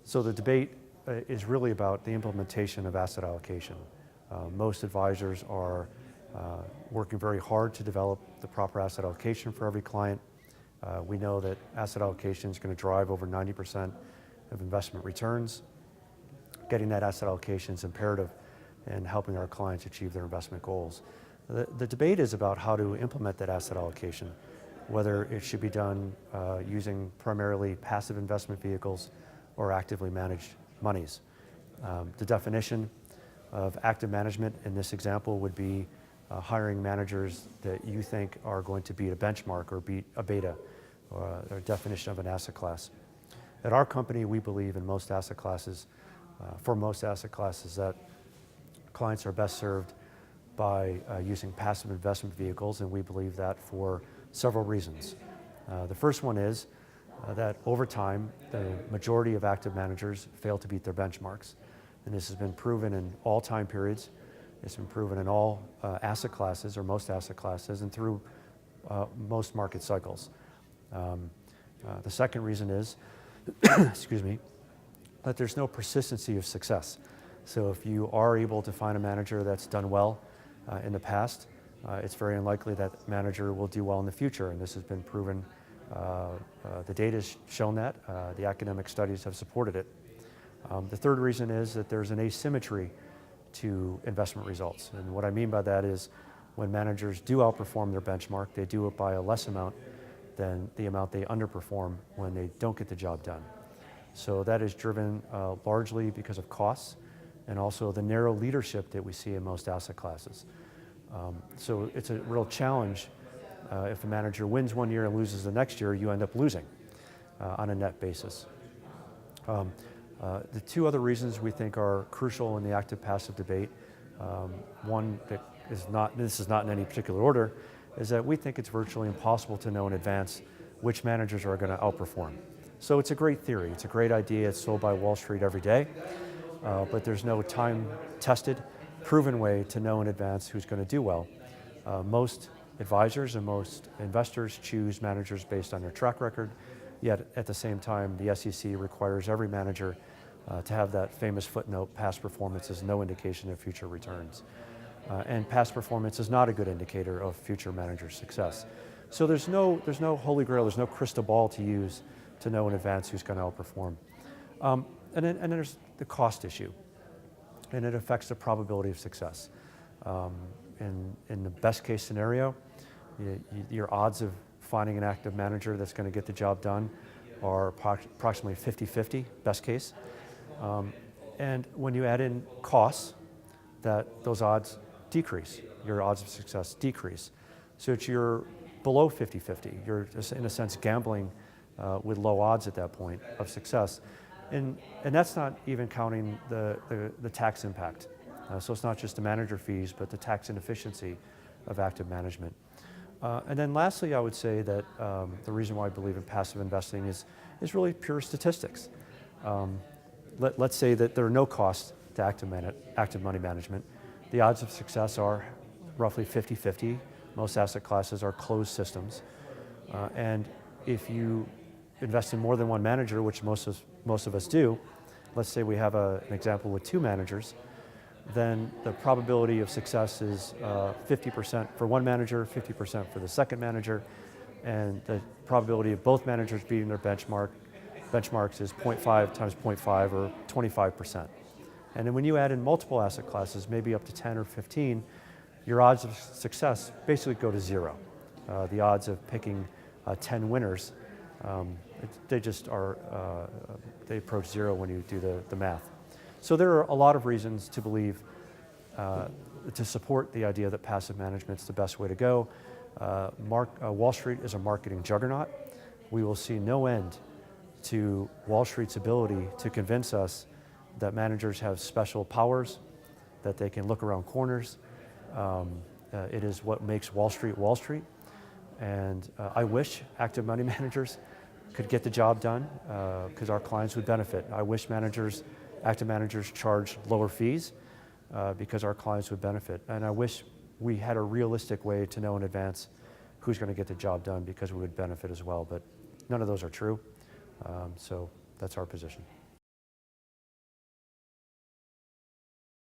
So the debate is really about the implementation of asset allocation. Most advisors are working very hard to develop the proper asset allocation for every client. We know that asset allocation is going to drive over 90% of investment returns. Getting that asset allocation is imperative in helping our clients achieve their investment goals. The debate is about how to implement that asset allocation, whether it should be done using primarily passive investment vehicles or actively managed monies. The definition of active management in this example would be hiring managers that you think are going to beat a benchmark or beat a beta, or a definition of an asset class. At our company, we believe in most asset classes, for most asset classes, that clients are best served by using passive investment vehicles, and we believe that for several reasons. The first one is that over time, the majority of active managers fail to beat their benchmarks. And this has been proven in all time periods. It's been proven in all asset classes, or most asset classes, and through most market cycles. The second reason is, excuse me, that there's no persistency of success. So if you are able to find a manager that's done well in the past, it's very unlikely that manager will do well in the future, and this has been proven. The data has shown that. The academic studies have supported it. The third reason is that there's an asymmetry to investment results. And what I mean by that is when managers do outperform their benchmark, they do it by a less amount than the amount they underperform when they don't get the job done. So that is driven largely because of costs and also the narrow leadership that we see in most asset classes. So it's a real challenge. If a manager wins one year and loses the next year, you end up losing on a net basis. The two other reasons we think are crucial in the active-passive debate, one that is not, this is not in any particular order, is that we think it's virtually impossible to know in advance which managers are going to outperform. So it's a great theory, it's a great idea, it's sold by Wall Street every day, but there's no time-tested, proven way to know in advance who's going to do well. Most advisors and most investors choose managers based on their track record, yet at the same time, the SEC requires every manager to have that famous footnote, past performance is no indication of future returns. And past performance is not a good indicator of future manager success. So there's no holy grail, there's no crystal ball to use to know in advance who's going to outperform. And then there's the cost issue, and it affects the probability of success. In the best case scenario, your odds of finding an active manager that's going to get the job done are approximately 50-50, best case. And when you add in costs, those odds decrease, your odds of success decrease. So you're below 50-50. You're just, in a sense, gambling with low odds at that point of success. And that's not even counting the tax impact. So it's not just the manager fees, but the tax inefficiency of active management. And then lastly, I would say that the reason why I believe in passive investing is really pure statistics. Let's say that there are no costs to active money management. The odds of success are roughly 50-50. Most asset classes are closed systems. And if you invest in more than one manager, which most of us do, let's say we have an example with two managers, then the probability of success is 50% for one manager, 50% for the second manager, and the probability of both managers beating their benchmarks is 0.5 times 0.5, or 25%. And then when you add in multiple asset classes, maybe up to 10 or 15, your odds of success basically go to zero. The odds of picking 10 winners, they just are, they approach zero when you do the math. So there are a lot of reasons to believe, to support the idea that passive management is the best way to go. Wall Street is a marketing juggernaut. We will see no end to Wall Street's ability to convince us that managers have special powers, that they can look around corners. It is what makes Wall Street Wall Street. And I wish active money managers could get the job done because our clients would benefit. I wish active managers charge lower fees because our clients would benefit. And I wish we had a realistic way to know in advance who's going to get the job done because we would benefit as well. But none of those are true. So that's our position.